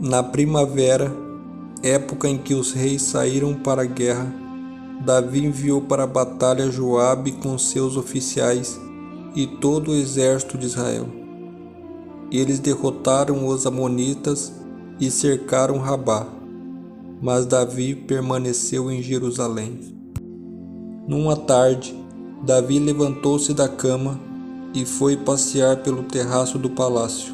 Na primavera, época em que os reis saíram para a guerra, Davi enviou para a batalha Joabe com seus oficiais e todo o exército de Israel. Eles derrotaram os amonitas e cercaram Rabá, mas Davi permaneceu em Jerusalém. Numa tarde, Davi levantou-se da cama e foi passear pelo terraço do palácio.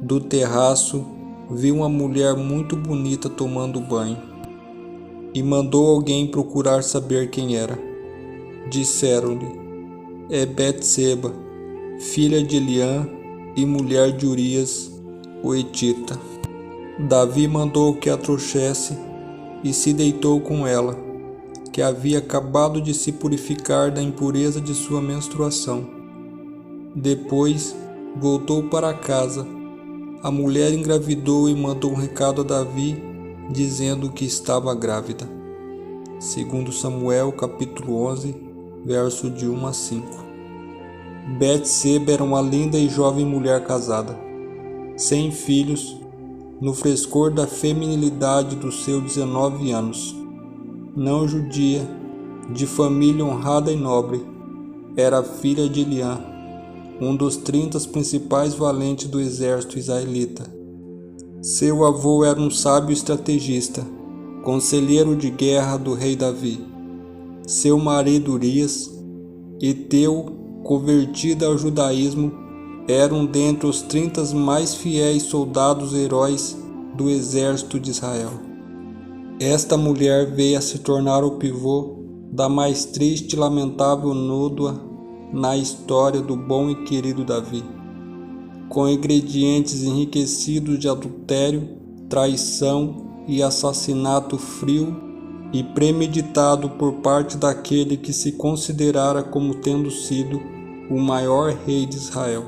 Do terraço, viu uma mulher muito bonita tomando banho e mandou alguém procurar saber quem era. Disseram-lhe: é Betseba, filha de Eliã e mulher de Urias, o hetita. Davi mandou que a trouxesse e se deitou com ela, que havia acabado de se purificar da impureza de sua menstruação. Depois voltou para casa. A mulher engravidou e mandou um recado a Davi, dizendo que estava grávida. 2 Samuel capítulo 11, verso de 1 a 5. Betseba era uma linda e jovem mulher casada, sem filhos, no frescor da feminilidade dos seus 19 anos. Não judia, de família honrada e nobre, era filha de Eliã, um dos 30 principais valentes do exército israelita. Seu avô era um sábio estrategista, conselheiro de guerra do rei Davi. Seu marido Urias, heteu, convertido ao judaísmo, era um dentre os 30 mais fiéis soldados heróis do exército de Israel. Esta mulher veio a se tornar o pivô da mais triste e lamentável nódoa na história do bom e querido Davi, com ingredientes enriquecidos de adultério, traição e assassinato frio e premeditado por parte daquele que se considerara como tendo sido o maior rei de Israel.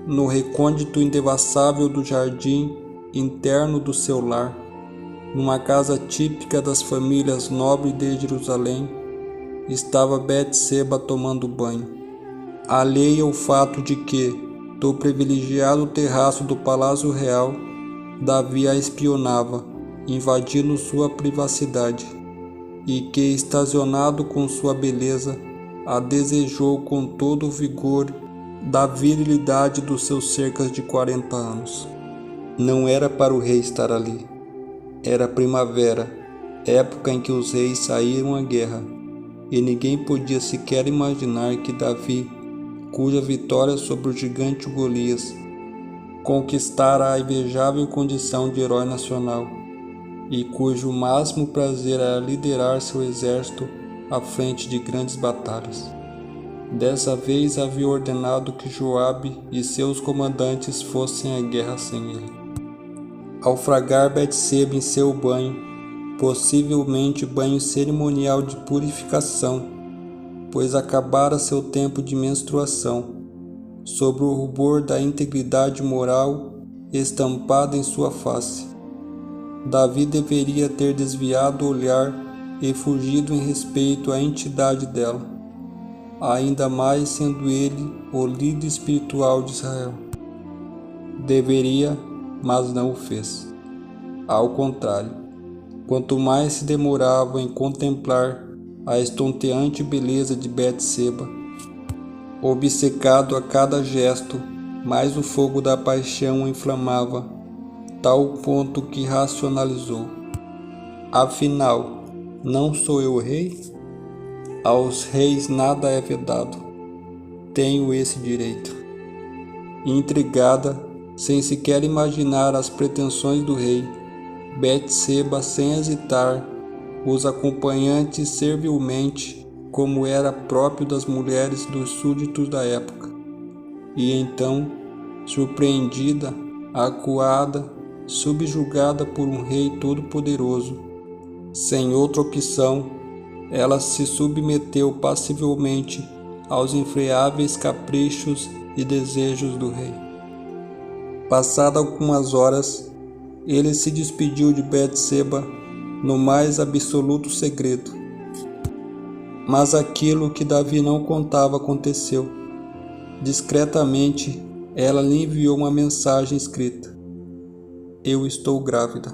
No recôndito indevassável do jardim interno do seu lar, numa casa típica das famílias nobres de Jerusalém, estava Betseba tomando banho. Alheia ao fato de que, do privilegiado terraço do Palácio Real, Davi a espionava, invadindo sua privacidade, e que, extasionado com sua beleza, a desejou com todo o vigor da virilidade dos seus cerca de 40 anos. Não era para o rei estar ali. Era primavera, época em que os reis saíram à guerra, e ninguém podia sequer imaginar que Davi, cuja vitória sobre o gigante Golias conquistara a invejável condição de herói nacional, e cujo máximo prazer era liderar seu exército à frente de grandes batalhas. Dessa vez havia ordenado que Joabe e seus comandantes fossem à guerra sem ele. Ao fragar Betseba em seu banho, possivelmente banho cerimonial de purificação, pois acabara seu tempo de menstruação, sob o rubor da integridade moral estampada em sua face, Davi deveria ter desviado o olhar e fugido em respeito à entidade dela, ainda mais sendo ele o líder espiritual de Israel. Deveria, mas não o fez. Ao contrário, quanto mais se demorava em contemplar a estonteante beleza de Betseba, obcecado a cada gesto, mais o fogo da paixão o inflamava, tal ponto que racionalizou: afinal, não sou eu o rei? Aos reis nada é vedado. Tenho esse direito. Intrigada, sem sequer imaginar as pretensões do rei, Betseba, sem hesitar, os acompanhantes servilmente, como era próprio das mulheres dos súditos da época. E então, surpreendida, acuada, subjugada por um rei todo-poderoso, sem outra opção, ela se submeteu passivelmente aos infreáveis caprichos e desejos do rei. Passadas algumas horas, ele se despediu de Betseba no mais absoluto segredo. Mas aquilo que Davi não contava aconteceu. Discretamente, ela lhe enviou uma mensagem escrita: eu estou grávida.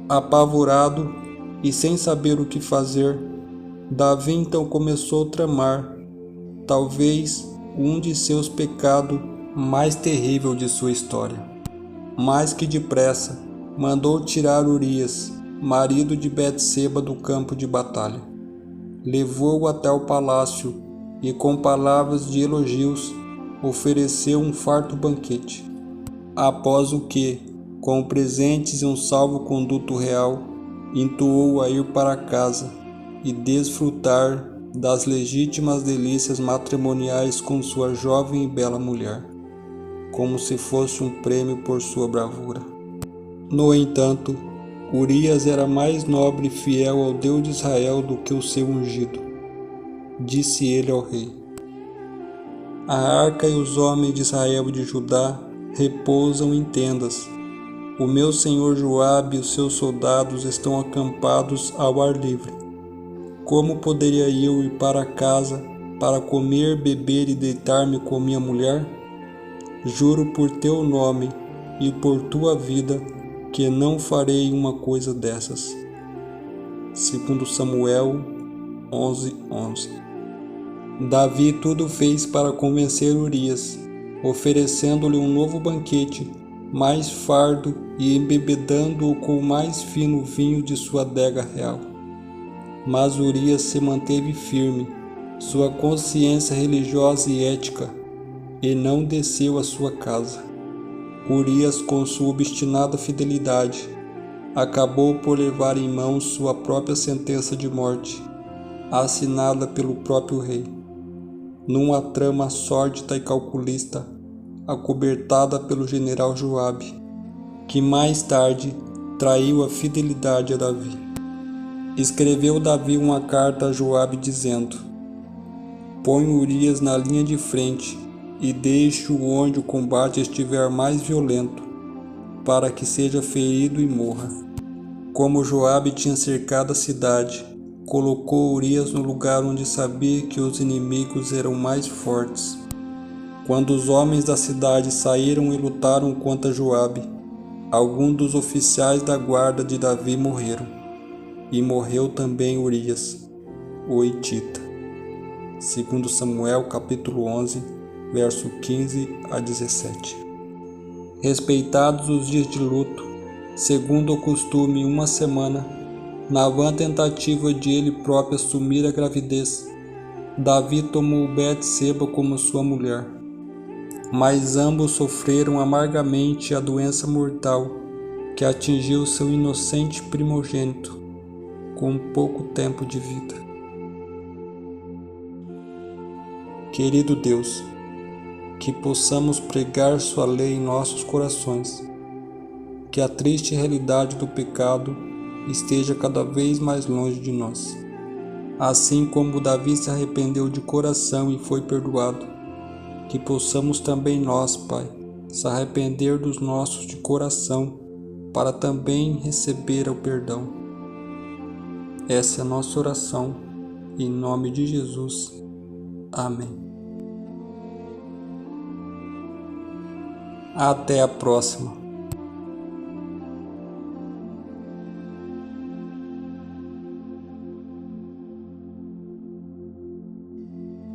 Apavorado e sem saber o que fazer, Davi então começou a tramar, talvez um de seus pecados mais terrível de sua história. Mais que depressa, mandou tirar Urias, marido de Betseba, do campo de batalha. Levou-o até o palácio e, com palavras de elogios, ofereceu um farto banquete. Após o que, com presentes e um salvo-conduto real, intuou a ir para casa e desfrutar das legítimas delícias matrimoniais com sua jovem e bela mulher, como se fosse um prêmio por sua bravura. No entanto, Urias era mais nobre e fiel ao Deus de Israel do que o seu ungido. Disse ele ao rei: a arca e os homens de Israel e de Judá repousam em tendas. O meu senhor Joabe e os seus soldados estão acampados ao ar livre. Como poderia eu ir para casa para comer, beber e deitar-me com minha mulher? Juro por teu nome e por tua vida que não farei uma coisa dessas. 2 Samuel 11:11. Davi tudo fez para convencer Urias, oferecendo-lhe um novo banquete, mais fardo e embebedando-o com o mais fino vinho de sua adega real. Mas Urias se manteve firme, sua consciência religiosa e ética, e não desceu à sua casa. Urias, com sua obstinada fidelidade, acabou por levar em mãos sua própria sentença de morte, assinada pelo próprio rei, numa trama sórdida e calculista, acobertada pelo general Joabe, que mais tarde traiu a fidelidade a Davi. Escreveu Davi uma carta a Joabe dizendo: põe Urias na linha de frente e deixe-o onde o combate estiver mais violento, para que seja ferido e morra. Como Joabe tinha cercado a cidade, colocou Urias no lugar onde sabia que os inimigos eram mais fortes. Quando os homens da cidade saíram e lutaram contra Joabe, alguns dos oficiais da guarda de Davi morreram, e morreu também Urias, o hitita. 2 Samuel capítulo 11, verso 15 a 17. Respeitados os dias de luto, segundo o costume, uma semana, na vã tentativa de ele próprio assumir a gravidez, Davi tomou Betseba como sua mulher. Mas ambos sofreram amargamente a doença mortal que atingiu seu inocente primogênito com pouco tempo de vida. Querido Deus, que possamos pregar sua lei em nossos corações, que a triste realidade do pecado esteja cada vez mais longe de nós. Assim como Davi se arrependeu de coração e foi perdoado, que possamos também nós, Pai, se arrepender dos nossos de coração, para também receber o perdão. Essa é a nossa oração, em nome de Jesus. Amém. Até a próxima.